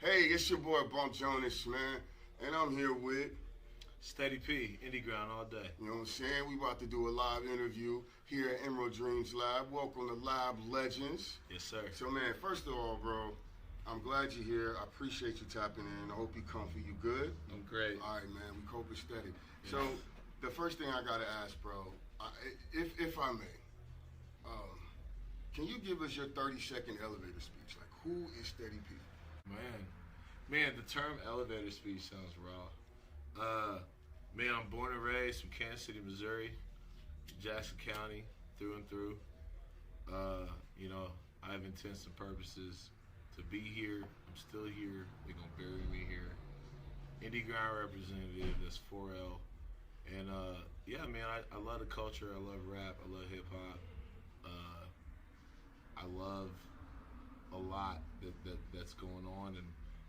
Hey, it's your boy Bump Jonas, man, and I'm here with, Steddy P, indie ground all day. you know what I'm saying? We about to do a live interview here at Emerald Dreams Lab. Welcome to Lab Legends. Yes, sir. So, man, first of all, bro, I'm glad you're here. I appreciate you tapping in. I hope you comfy. You good? I'm great. All right, man. We coping steady. So, the first thing I gotta ask, bro, if I may, can you give us your 30-second elevator speech? Like, who is Steddy P? Man, the term elevator speech sounds raw. Man, I'm born and raised from Kansas City, Missouri, Jackson County, through and through. I have intents and purposes to be here. I'm still here. They're gonna bury me here. Indie ground representative, that's 4L. And man, I love the culture. I love rap. I love hip hop. I love a lot that's going on,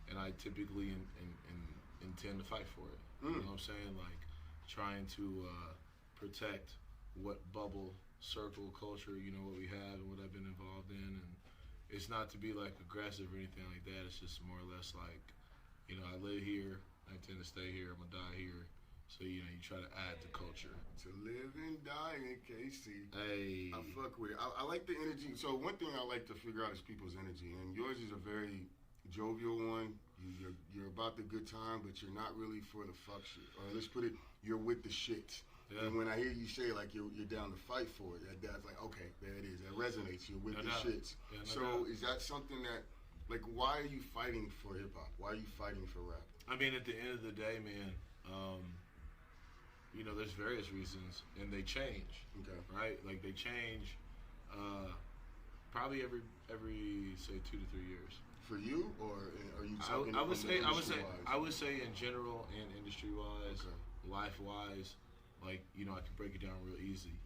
and I typically intend to fight for it. You know what I'm saying? Like trying to protect what bubble, circle, culture, what we have and what I've been involved in. And it's not to be like aggressive or anything like that. It's just more or less like, I live here. I intend to stay here. I'm gonna die here. So you try to add to culture. To live and die in KC. Hey, I fuck with it. I like the energy. So one thing I like to figure out is people's energy, and yours is a very jovial one. You're about the good time, but you're not really for the fuck shit. Or let's put it, you're with the shit. Yeah. And when I hear you say like you're down to fight for it, that's like, okay, there it is. That resonates. You're with the shits. Yeah, so is that something that, like, why are you fighting for hip hop? Why are you fighting for rap? I mean, at the end of the day, man. There's various reasons, and they change. Okay. Right? Like they change, probably every say 2 to 3 years. For you, or are you talking? I would say in general and industry wise, life wise, like I can break it down real easy.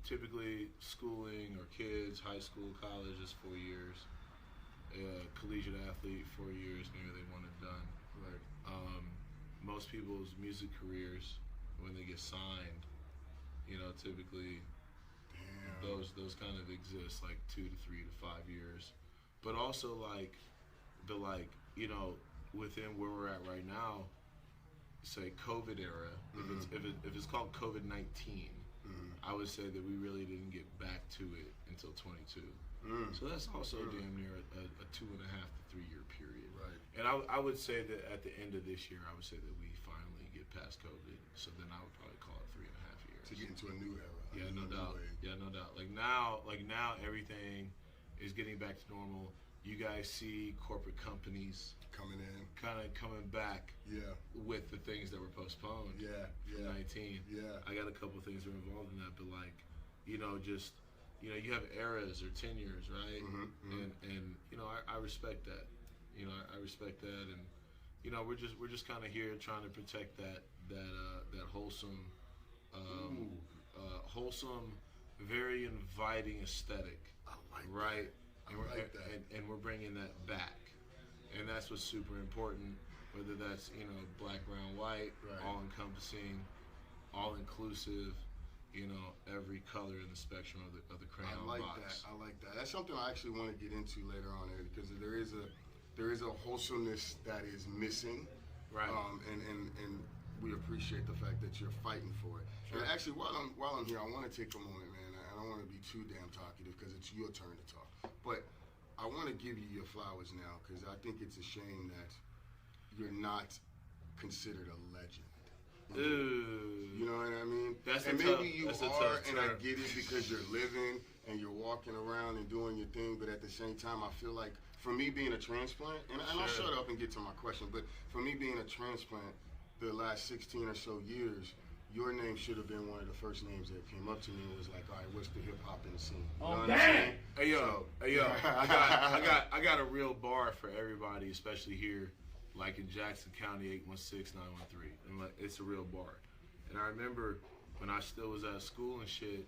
Typically schooling or kids, high school, college is 4 years. Collegiate athlete, 4 years, maybe they want it done. Right. Most people's music careers, when they get signed, typically those kind of exist like 2 to 3 to 5 years. But also within where we're at right now, say COVID era, if it's called COVID-19, I would say that we really didn't get back to it until 22. So that's also damn near a 2.5 to 3 year period. Right. And I would say that at the end of this year, I would say that we finally get past COVID. So then I would probably call it 3.5 years. To get into a new era. Yeah, no doubt. Yeah, no doubt. Like now everything is getting back to normal. You guys see corporate companies coming in, kind of coming back. Yeah. With the things that were postponed. Yeah. From 19. Yeah. I got a couple of things that are involved in that, but you have eras or tenures, right? And I respect that. I respect that, and we're just kind of here trying to protect that wholesome, wholesome, very inviting aesthetic. I like right? That. And we're bringing that back, and that's what's super important. Whether that's black, brown, white, right. All encompassing, all inclusive. Every color in the spectrum of the crayon box. I like that. That's something I actually want to get into later on, because there is a wholesomeness that is missing, right? And we appreciate the fact that you're fighting for it. Sure. And actually, while I'm here, I want to take a moment, man. I don't want to be too damn talkative because it's your turn to talk. But I want to give you your flowers now, because I think it's a shame that you're not considered a legend. Ooh. You know what I mean? Maybe you are, and I get it because you're living and you're walking around and doing your thing, but at the same time, I feel like for me being a transplant, and I'll shut up and get to my question, but for me being a transplant, the last 16 or so years, your name should have been one of the first names that came up to me and was like, all right, what's the hip hop in the scene? You know what I'm saying? Hey yo, I got a real bar for everybody, especially here. Like in Jackson County, 816-913. And it's a real bar. And I remember when I still was out of school and shit,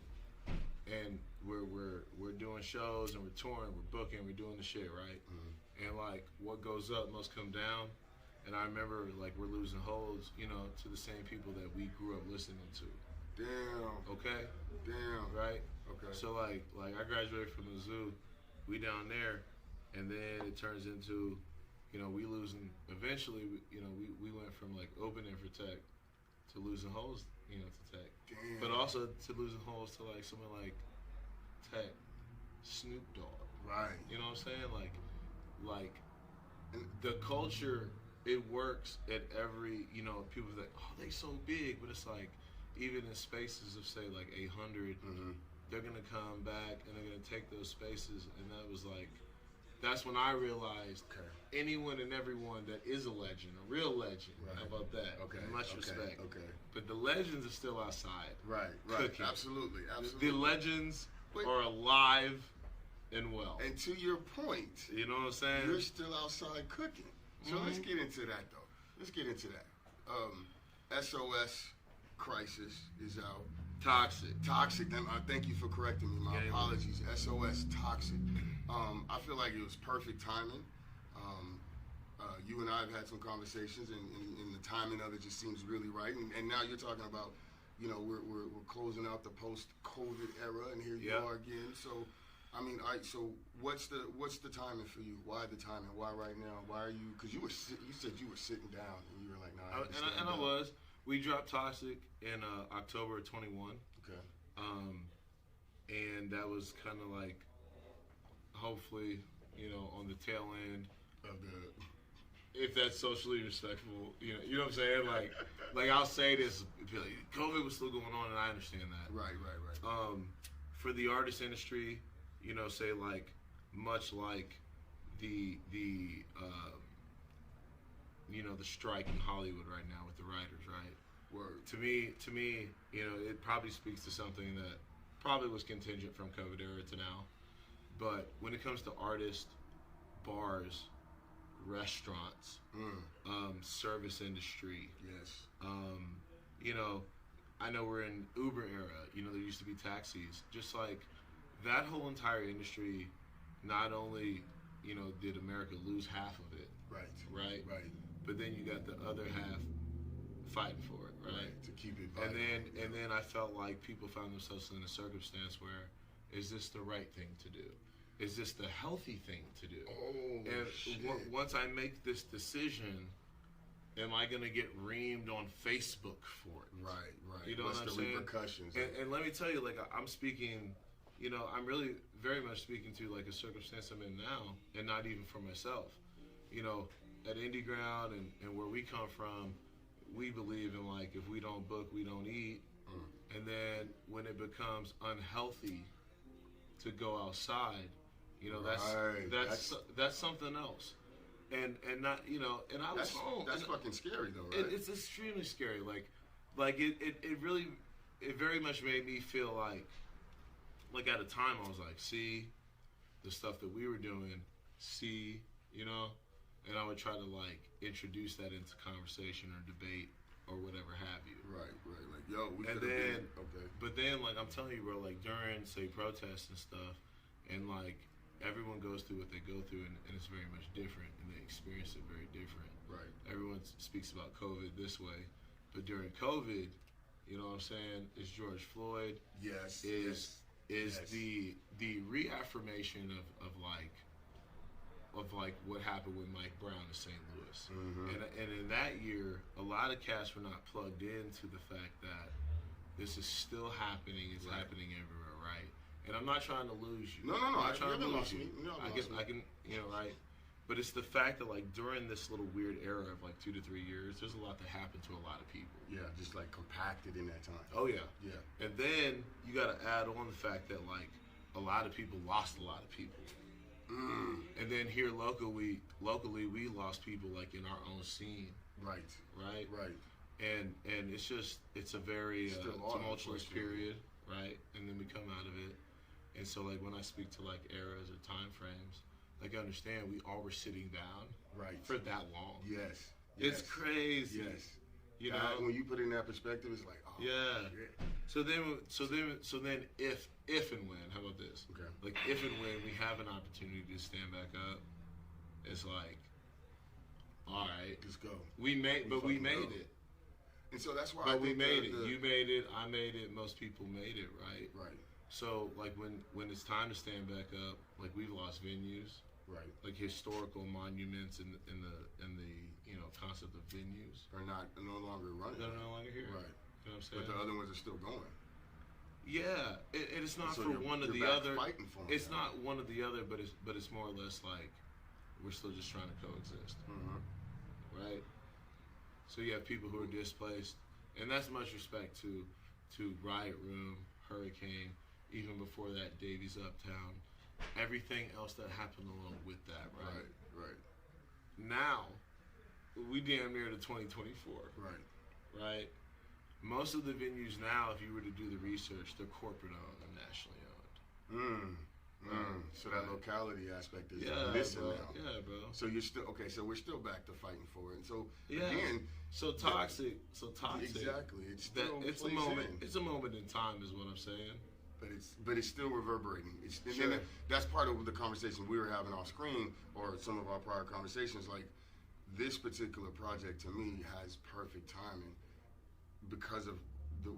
and we're doing shows and we're touring, we're booking, we're doing the shit, right? And what goes up must come down. And I remember we're losing holds, to the same people that we grew up listening to. Damn. Okay? Damn. Right? Okay. So I graduated from the zoo, we down there, and then it turns into we losing eventually. We went from like opening for Tech to losing holes, to Tech, Damn. but also to losing holes to like someone like Tech, Snoop Dogg. Right. You know what I'm saying? Like the culture, it works at every. People think, oh, they so big, but it's like even in spaces of say like 800, they're gonna come back and they're gonna take those spaces, and that was like. That's when I realized anyone and everyone that is a legend, a real legend. Right. How about that? Okay. Much respect. Okay. But the legends are still outside. Right. Cooking. Absolutely. The legends are alive and well. And to your point, you know what I'm saying? You're still outside cooking. So let's get into that, though. Let's get into that. SOS Crisis is out. Toxic. Thank you for correcting me. My apologies. SOS Toxic. I feel like it was perfect timing. You and I have had some conversations, and the timing of it just seems really right. And now you're talking about, we're closing out the post-COVID era, and here you are again. So, I mean, so what's the timing for you? Why the timing? Why right now? Why are you? Because you said you were sitting down, and you were like, nah. I was. We dropped Toxic in October of 21. Okay. And that was kind of like, hopefully, on the tail end of the. If that's socially respectful, you know what I'm saying? Like I'll say this, COVID was still going on, and I understand that. Right. For the artist industry, say like much like the strike in Hollywood right now with the writers, right? Word. To me, it probably speaks to something that probably was contingent from COVID era to now. But when it comes to artists, bars, restaurants, service industry, yes. I know we're in Uber era. There used to be taxis. Just like that whole entire industry, not only did America lose half of it, right, but then you got the other half fighting for it, right? To keep it vibrant. And then I felt like people found themselves in a circumstance where, is this the right thing to do? Is this the healthy thing to do? Oh, and shit. Once I make this decision, am I going to get reamed on Facebook for it? Right. You know What's what I'm the saying? repercussions? And let me tell you, like, I'm speaking, I'm really very much speaking to, like, a circumstance I'm in now, and not even for myself. At Indie Ground and where we come from, we believe in, like, if we don't book, we don't eat. And then when it becomes unhealthy to go outside, that's something else. And not, and I was home. That's fucking scary though, right? It's extremely scary. Like it really, it very much made me feel like at a time I was like, see, the stuff that we were doing, and I would try to like introduce that into conversation or debate or whatever have you. Right. Like, yo, we could have been okay. But then, like, I'm telling you, bro, like during say protests and stuff, and like everyone goes through what they go through, and it's very much different, and they experience it very different. Right. Everyone speaks about COVID this way, but during COVID, you know what I'm saying, is George Floyd. Yes. Is the reaffirmation of what happened with Mike Brown in St. Louis. And in that year, a lot of cats were not plugged into the fact that this is still happening. It's happening everywhere, right? And I'm not trying to lose you. No. I'm not trying to lose you. I can, right? But it's the fact that, like, during this little weird era of, like, 2 to 3 years, there's a lot that happened to a lot of people. Yeah, just, like, compacted in that time. Oh, yeah. Yeah. And then you got to add on the fact that, like, a lot of people lost a lot of people. And then here locally, we lost people, like, in our own scene. Right. And it's a very tumultuous period, right? And then we come out of it. And so, like, when I speak to, like, eras or time frames, like, I understand we all were sitting down for that long. Yes. It's crazy. Yes. You know, when you put it in that perspective, it's like, oh, yeah. shit. So then, if and when, how about this? Okay. Like, if and when we have an opportunity to stand back up, it's like, all right, just go. We made it. And so that's why. But we made it. You made it. I made it. Most people made it, right? Right. So, like, when it's time to stand back up, like, we've lost venues, Right. Like historical monuments and the concept of venues Are no longer running. they're no longer here. Right. You know what I'm saying? But the other ones are still going. Yeah, and it's not So for one or you're the back other. fighting for 'em It's now. not one or the other, but it's more or less like we're still just trying to coexist, right? So you have people who are displaced, and that's much respect to Riot Room, Hurricane, even before that, Davies Uptown, everything else that happened along with that, right? Right. Now, we damn near to 2024, right? Most of the venues now, if you were to do the research, they're corporate owned and nationally owned. So that locality aspect is Yeah, missing bro. now. Yeah, bro. So you're still okay. So we're still back to fighting for it. And so Yeah. again, So toxic. exactly. It's still It's a plays moment. in. It's a moment in time, is what I'm saying. But it's still reverberating. And Sure. then that's part of the conversation we were having off screen, or some of our prior conversations. Like, this particular project to me has perfect timing because of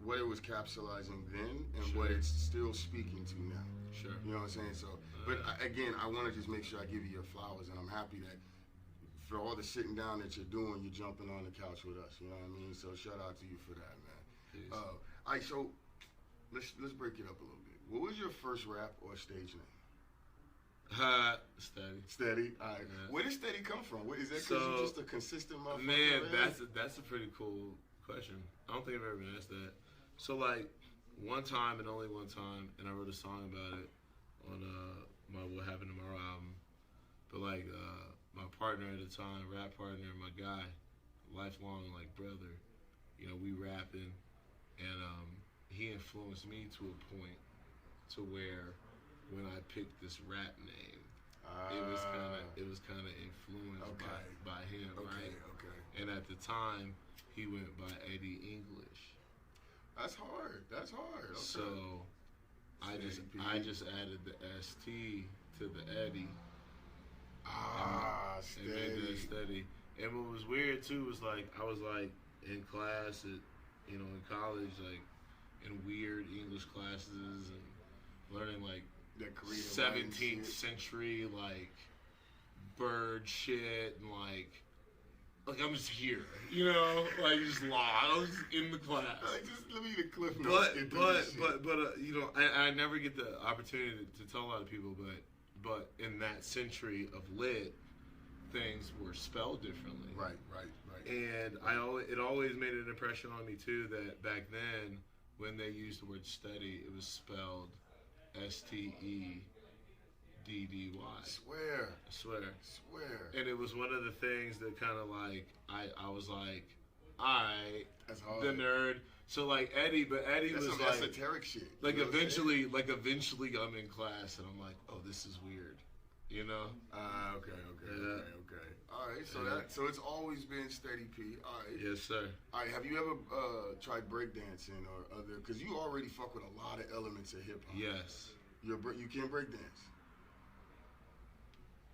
what it was capsulizing then and what it's still speaking to now. Sure. You know what I'm saying? So, but again, I want to just make sure I give you your flowers, and I'm happy that for all the sitting down that you're doing, you're jumping on the couch with us. You know what I mean? So shout out to you for that, man. Peace. All right, so let's break it up a little bit. What was your first rap or stage name? Steady. Steady. All right. Yeah. Where did Steady come from? What is that? Because So, you're just a consistent motherfucker. Man, that's a pretty cool question. I don't think I've ever been asked that. So like one time and only one time, and I wrote a song about it on my What Happened Tomorrow album. But like my partner at the time, rap partner, my guy, lifelong like brother, we rapping, and he influenced me to a point to where when I picked this rap name, it was kind of influenced by him, right? Okay. And at the time, he went by Eddie English. That's hard. Okay. So I just added the ST to the Eddie. Steady. And made that Steady. And what was weird too was like I was like in class at in college, like in weird English classes and learning like That Korean 17th century like bird shit and like I'm just here, like just lost. I was in the class. Like, just let me get the cliff notes. But I never get the opportunity to tell a lot of people, but in that century of lit, things were spelled differently. Right. And it always made an impression on me too that back then when they used the word steady, it was spelled STEDDY. I swear. And it was one of the things that kind of like I was like, that's hard. the nerd. So like Eddie, but Eddie That's was some like esoteric shit. Like eventually I'm in class and I'm like, oh, this is weird, Okay. Yeah. All right, Yeah. so it's always been Steddy P. All right. Yes, sir. All right. Have you ever tried breakdancing or other? Because you already fuck with a lot of elements of hip hop. Yes. You can breakdance.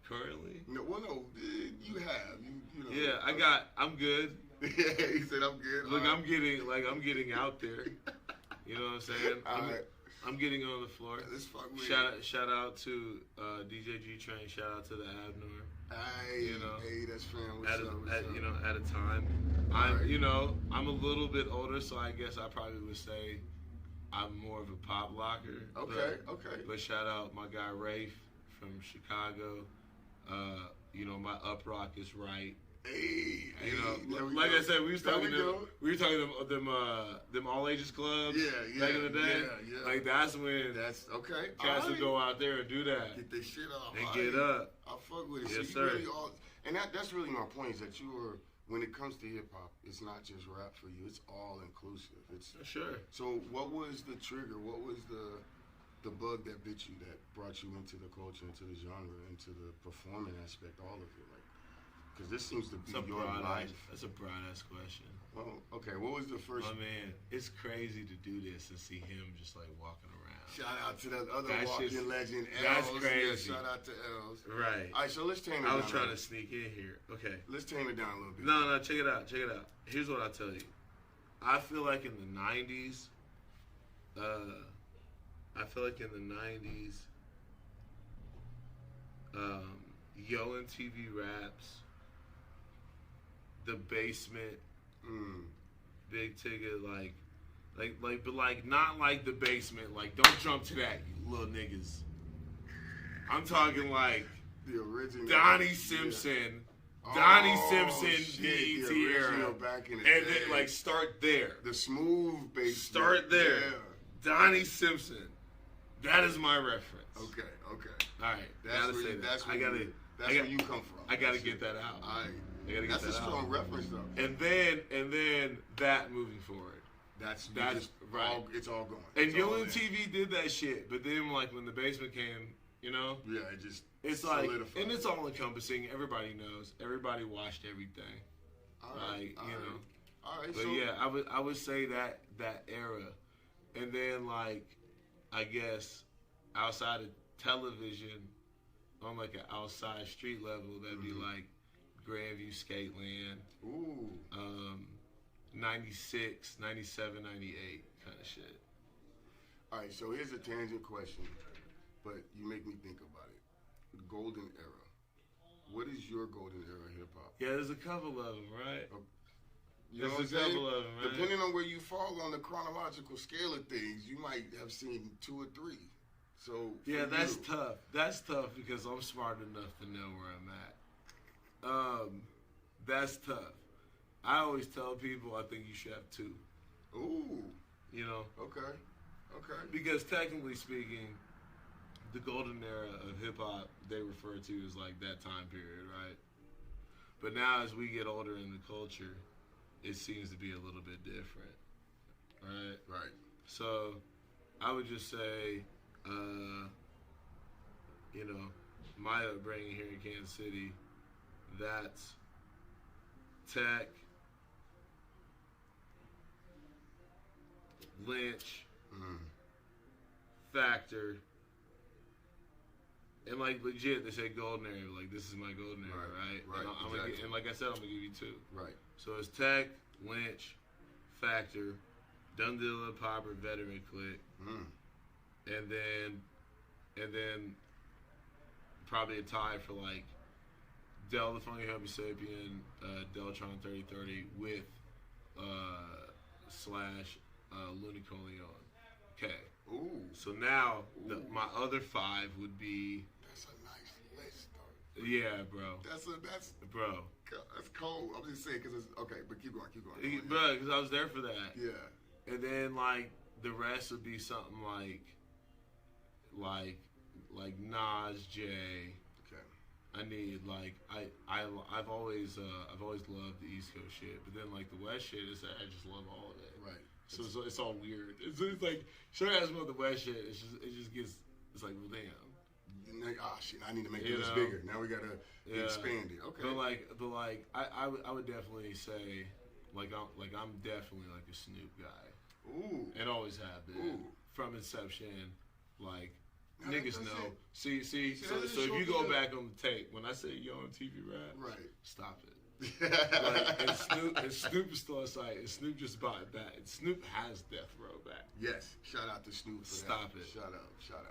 Currently? No, you have. I'm good. Yeah, he said I'm good. Look, I'm getting out there. You know what I'm saying? I'm getting on the floor. Let's fuck with Shout out to DJ G Train. Shout out to the Abner. Hey, that's fam. What's up? At a time, I'm a little bit older, so I guess I probably would say I'm more of a pop locker. Okay. But shout out my guy Rafe from Chicago. My up rock is right. Like I said, we were talking them all ages clubs. Back in the day. Yeah. Like that's when okay. Cats would go out there and do that. Get their shit off. And get up. I fuck with it. Yes, so sir. And that's really my point, is that when it comes to hip hop, it's not just rap for you. It's all inclusive. Sure. So what was the trigger? What was the bug that bit you, that brought you into the culture, into the genre, into the performing aspect, all of it? Like, because this seems to be your life. That's a broad ass question. Well, okay. What was the first? My man, it's crazy to do this and see him just like walking around. Shout out to that other That's walking legend, Els. That's crazy. Yeah, shout out to Els. Right. All right, so let's tame it down. I was trying to sneak in here. Okay. Let's tame it down a little bit. No, check it out. Here's what I'll tell you. I feel like in the 90s, Yall and TV Raps, The Basement, Big Ticket, but not like The Basement. Like, don't jump to that, you little niggas. I'm talking like the original Donnie Simpson. Yeah. Donnie Simpson, shit, BET era. Back in the and day. then, like, start there. The smooth bass. Start there. Yeah. Donnie Simpson. That is my reference. Okay. All right. That's where you come from. I gotta get that out. All right. I gotta get That's that a strong out. reference, though. And then that moving forward. That's right. It's all going. And Yall and TV did that shit, but then like when The Basement came, you know. Yeah, it just. It's like, solidified. and it's all encompassing. Everybody knows. Everybody watched everything. All right. All right. But so, yeah, I would say that era, and then like, I guess outside of television, on like an outside street level, that'd be like Grandview Skateland. Ooh. 96, 97, 98 kind of shit. All right. So here's a tangent question, but you make me think about it. Golden era. What is your golden era hip hop? Yeah, there's a couple of them, right? You know what I'm saying? Depending on where you fall on the chronological scale of things, you might have seen 2 or 3. So yeah, that's tough. That's tough because I'm smart enough to know where I'm at. That's tough. I always tell people I think you should have 2. Ooh. You know? Okay. Because technically speaking, the golden era of hip hop they refer to as like that time period, right? But now as we get older in the culture, it seems to be a little bit different, right? Right. So I would just say, you know, my upbringing here in Kansas City, that's Tech, Lynch, Factor, and like legit, they say golden era. Like this is my golden era, right? Right. And like I said, I'm gonna give you 2. Right. So it's Tech, Lynch, Factor, Dundilla, Popper, Veteran Click, and then probably a tie for like Del the Funky Homo Sapien, Deltron 3030 with slash Lunicoleon. Okay. Ooh. So now my other 5 would be. That's a nice list, though. Yeah, bro. That's bro. That's cold. I'm just saying because it's okay. But keep going. Bro, because I was there for that. Yeah. And then like the rest would be something like Nas, J. Okay. I need like I've always loved the East Coast shit, but then like the West shit is I just love all of it. Right. So it's all weird. It's like sure as about the West shit. It just gets it's like well damn. Ah shit! I need to make this bigger. Now we gotta expand it. Okay. But like I would definitely say like I'm definitely like a Snoop guy. Ooh. And always have been. Ooh. From inception, like now niggas know. So if you go back on the tape, when I say Yall on TV Rap, right. Stop it. Like, and Snoop is still aside, and Snoop just bought it back. And Snoop has Death Row back. Yes. Shout out to Snoop for Stop that. it. Shout out.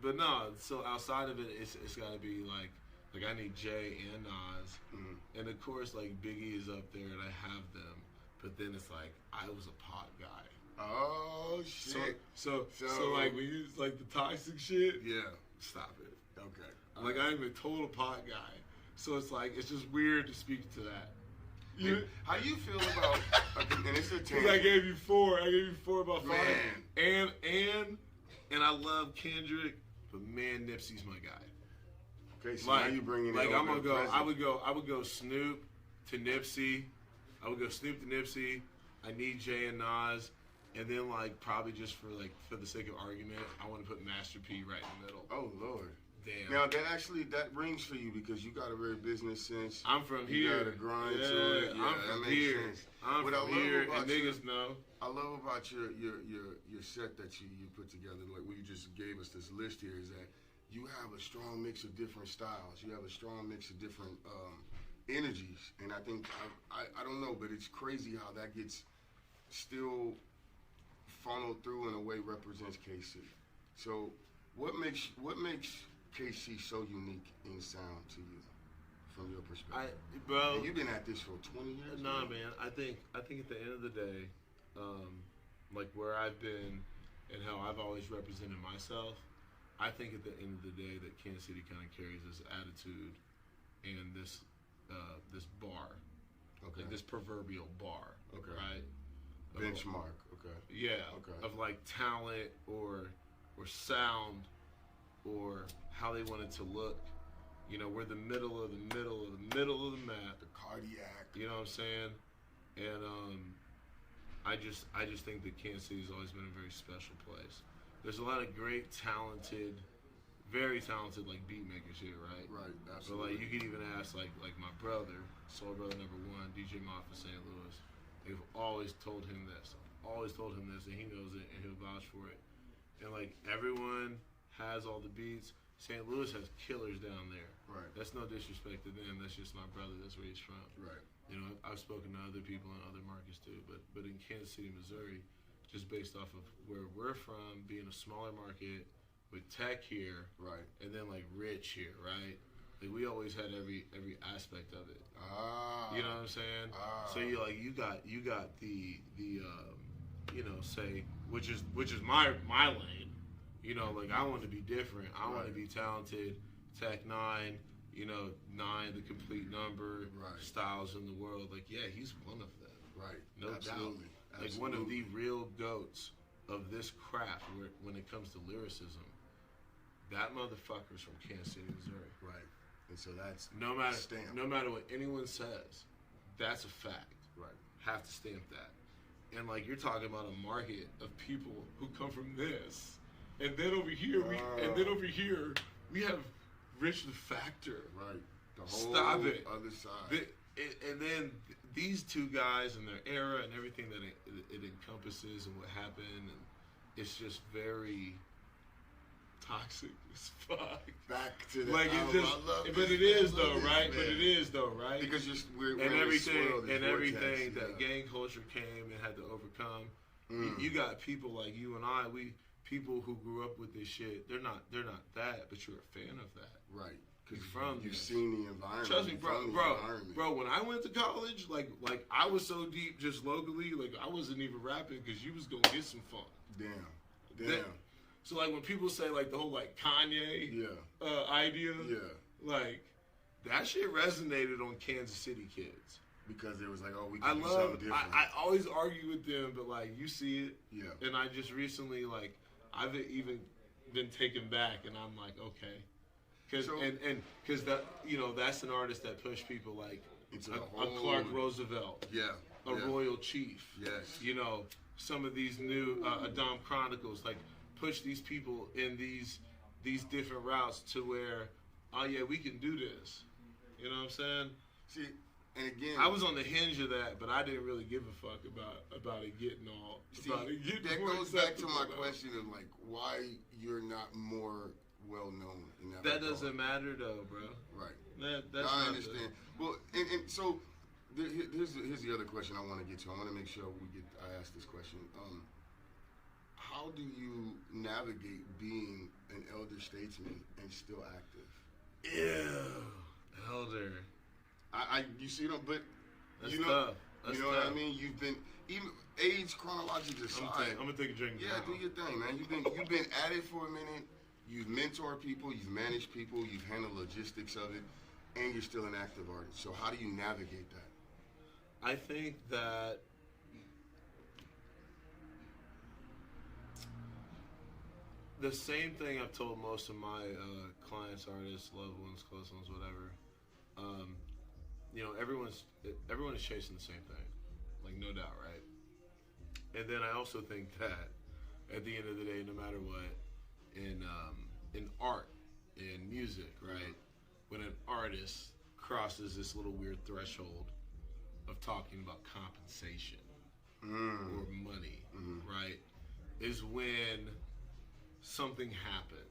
But no, so outside of it, it's gotta be like I need Jay and Nas. And of course like Biggie is up there and I have them. But then it's like I was a pot guy. Oh shit! So like when you like the toxic shit, yeah, stop it. Okay. Like I'm a total pot guy, so it's like it's just weird to speak to that. How you feel about? And it's a Because I gave you 4. I gave you 4 about 5. Man. And I love Kendrick, but man, Nipsey's my guy. Okay, so now you bringing it like over I'm gonna go. present. I would go Snoop to Nipsey. I would go Snoop to Nipsey. I need Jay and Nas. And then, like, probably just for the sake of argument, I want to put Master P right in the middle. Oh, Lord. Damn. Now, that rings for you because you got a very business sense. I'm from you here. You got a grind to it. Yeah, I'm from here. I'm from here, and niggas know. I love about your set that you put together, like when you just gave us this list here, is that you have a strong mix of different styles. You have a strong mix of different energies. And I think, I don't know, but it's crazy how that gets still funneled through in a way represents KC. So what makes KC so unique in sound to you, from your perspective? Bro, and you've been at this for 20 years. Nah, man. I think at the end of the day, like where I've been and how I've always represented myself, I think at the end of the day that Kansas City kind of carries this attitude and this bar, Okay. like this proverbial bar, Okay. right? Benchmark. Okay. Yeah. Okay. Of like talent or sound or how they want it to look. You know, we're the middle of the map. The cardiac. You know what I'm saying? And I just think that Kansas City's always been a very special place. There's a lot of great, talented, very talented like beat makers here, right? Right. But Absolutely. like you could even ask like my brother, soul brother number one, DJ Moff in St. Louis. They've always told him this, and he knows it, and he'll vouch for it. And like everyone has all the beats. St. Louis has killers down there. Right. That's no disrespect to them. That's just my brother. That's where he's from. Right. You know, I've spoken to other people in other markets too, but in Kansas City, Missouri, just based off of where we're from, being a smaller market with tech here, Right. and then like rich here, right? Like we always had every aspect of it. You know what I'm saying? So you got the you know, say which is my lane. You know, like I want to be different. I want to be talented. Tech 9, you know, 9, the complete number. Right. Styles in the world. Like, yeah, he's one of them. Right. No Absolutely. doubt. Like one of the real goats of this craft when it comes to lyricism. That motherfucker's from Kansas City, Missouri. Right. And so that's No matter stamp. no matter what anyone says, that's a fact. Right. Have to stamp that. And like you're talking about a market of people who come from this. And then over here we have Rich the Factor. Right. The whole Stop it. other side. And then these two guys and their era and everything that it encompasses and what happened, and it's just very toxic as fuck. Back to the Like album. it's just, I love but this. it is I love though, this, right? man. But it is though, right? Because we're and in this everything world, this and vortex, everything yeah. that gang culture came and had to overcome. You got people like you and I. People who grew up with this shit. They're not that, but you're a fan of that. Right. You're Because from you've this. seen the environment. Trust me, You've bro. from the environment. When I went to college, like I was so deep just locally, like I wasn't even rapping because you was gonna get some fun. Damn. So like when people say like the whole like Kanye idea, like that shit resonated on Kansas City kids. Because it was like, oh, we can do something different. I always argue with them, but like you see it, Yeah. and I just recently like I've even been taken back, and I'm like, okay, because that that's an artist that pushed people like Into a the whole- Clark Roosevelt, a Royal Chief, Yes. you know, some of these new Adam Chronicles, like push these people in these different routes to where, oh yeah, we can do this. You know what I'm saying? See, and again, I was on the hinge of that, but I didn't really give a fuck about it getting all. About it getting that more goes back to my acceptable. question of like why you're not more well known in that. That regard. doesn't matter though, bro. Right. That's I not understand. Well, and so here's the other question I want to get to. I want to make sure I ask this question. How do you navigate being an elder statesman and still active? Ew, elder. You see them, but That's you know, tough. That's you know tough. what I mean. You've been even age chronologically aside. I'm gonna take a drink. Yeah, now. do your thing, man. You've been at it for a minute. You've mentored people. You've managed people. You've handled logistics of it, and you're still an active artist. So how do you navigate that? I think that the same thing I've told most of my clients, artists, loved ones, close ones, whatever. Everyone is chasing the same thing, like no doubt, right? And then I also think that at the end of the day, no matter what, in art, in music, right, when an artist crosses this little weird threshold of talking about compensation or money, right, is when something happens.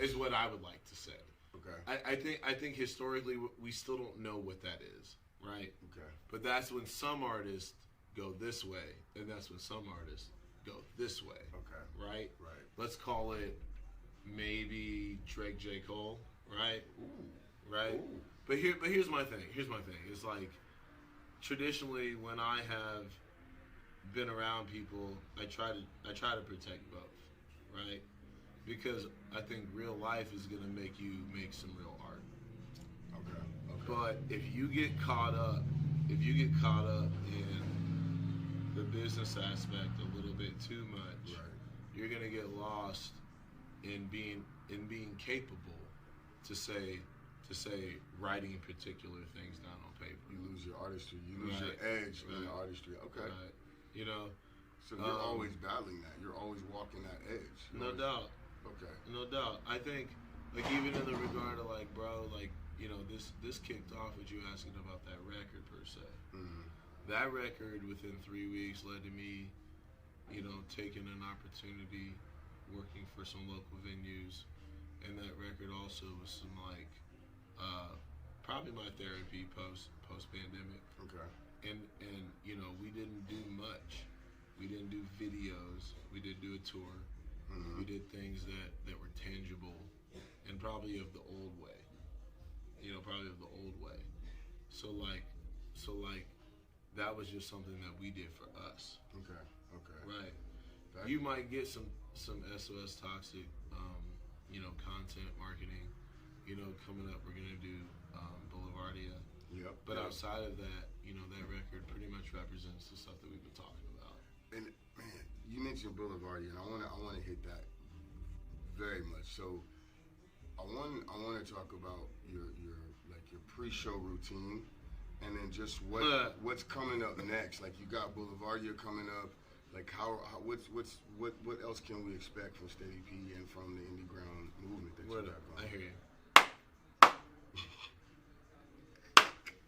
Is what I would like to say. Okay. I think historically we still don't know what that is, right? Okay. But that's when some artists go this way, and that's when some artists go this way. Okay. Right? Right. Let's call it maybe Drake, J. Cole, right? Ooh. Right? Ooh. But here's my thing. It's like, traditionally, when I have been around people, I try to protect both, right? Because I think real life is gonna make you make some real art. Okay. But if you get caught up in the business aspect a little bit too much, Right. you're gonna get lost in being capable to say writing particular things down on paper. You lose your artistry. You lose your edge in the artistry. Okay. Right. You know. So you're always battling that. You're always walking that edge. No doubt. Okay. No doubt. I think, like, even in the regard of, like, bro, like, you know, this kicked off with you asking about that record per se. Mm-hmm. That record within 3 weeks led to me, you know, taking an opportunity, working for some local venues, and that record also was some, like, probably my therapy post pandemic. Okay. And you know, we didn't do much. We didn't do videos. We didn't do a tour. Mm-hmm. We did things that were tangible and probably of the old way. You know, probably of the old way. So like that was just something that we did for us. Okay. Right. You might get some SOS toxic, you know, content marketing. You know, coming up, we're gonna do Boulevardia. Yep. But outside of that, you know, that record pretty much represents the stuff that we've been talking about. And man, you mentioned Boulevardia, and I wanna hit that very much. So I want to talk about your pre-show routine, and then just what's coming up next. Like, you got Boulevardia coming up. Like, what else can we expect from Steddy P and from the indie ground movement that you got going? I hear you.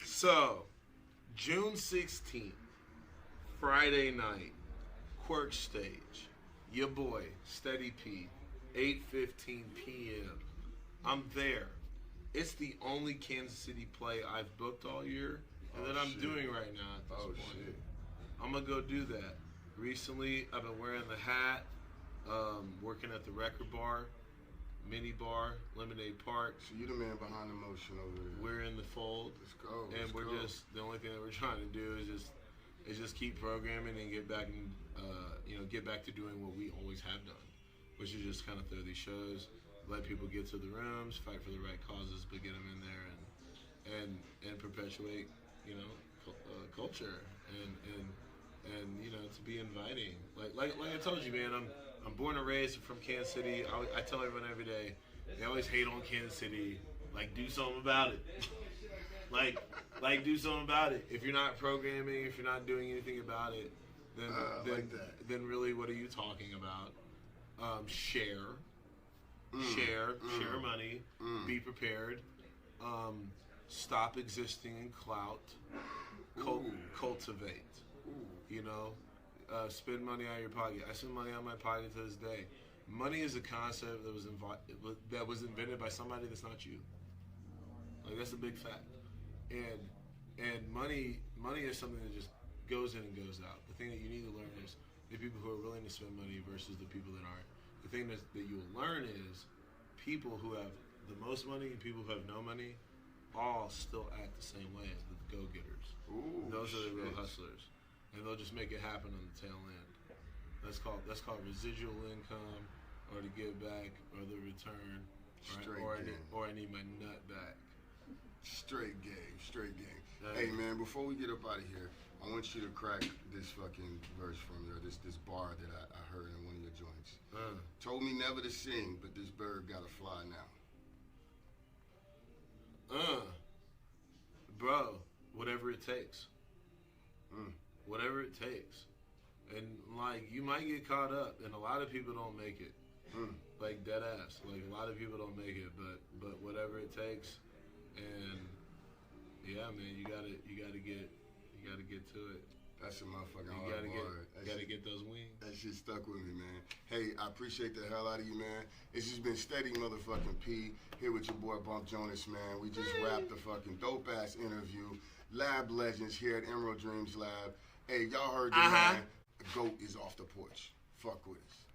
So, June 16th, Friday night, Quirk Stage. Your boy, Steddy P, 8:15 p.m. I'm there. It's the only Kansas City play I've booked all year and that I'm doing right now at this point. Shit. I'm going to go do that. Recently, I've been wearing the hat, working at the record bar, mini bar, Lemonade Park. So you're the man behind the motion over there. We're in the fold. Let's go. And the only thing that we're trying to do is just keep programming and get back to doing what we always have done, which is just kind of throw these shows, let people get to the rooms, fight for the right causes, but get them in there and perpetuate, you know, culture and you know, to be inviting. Like I told you, man, I'm born and raised from Kansas City. I tell everyone every day, they always hate on Kansas City. Like, do something about it. like do something about it. If you're not programming, if you're not doing anything about it, then really, what are you talking about? Share money. Be prepared. Stop existing in clout. Cultivate. You know, spend money out of your pocket. I spend money out of my pocket to this day. Money is a concept that was invented by somebody that's not you. Like, that's a big fact. And money is something that just goes in and goes out. The thing that you need to learn is the people who are willing to spend money versus the people that aren't. The thing that you will learn is people who have the most money and people who have no money all still act the same way as the go-getters. Those are the real hustlers. And they'll just make it happen on the tail end. That's called residual income, or to give back, or the return, or I need my nut back. Straight game. Hey man, before we get up out of here, I want you to crack this fucking verse from you, or this bar that I heard in one of your joints. Told me never to sing, but this bird gotta fly now. Bro, whatever it takes. Whatever it takes. And, like, you might get caught up, and a lot of people don't make it. Like, dead ass. Like, a lot of people don't make it, but whatever it takes. And yeah, man, you gotta get to it. That's a motherfucking hard bar. You gotta get those wings. That shit stuck with me, man. Hey, I appreciate the hell out of you, man. It's just been Steddy motherfucking P here with your boy Bump Jonas, man. We just wrapped the fucking dope ass interview. Lab legends here at Emerald Dreams Lab. Hey, y'all heard the man. The GOAT is off the porch. Fuck with us.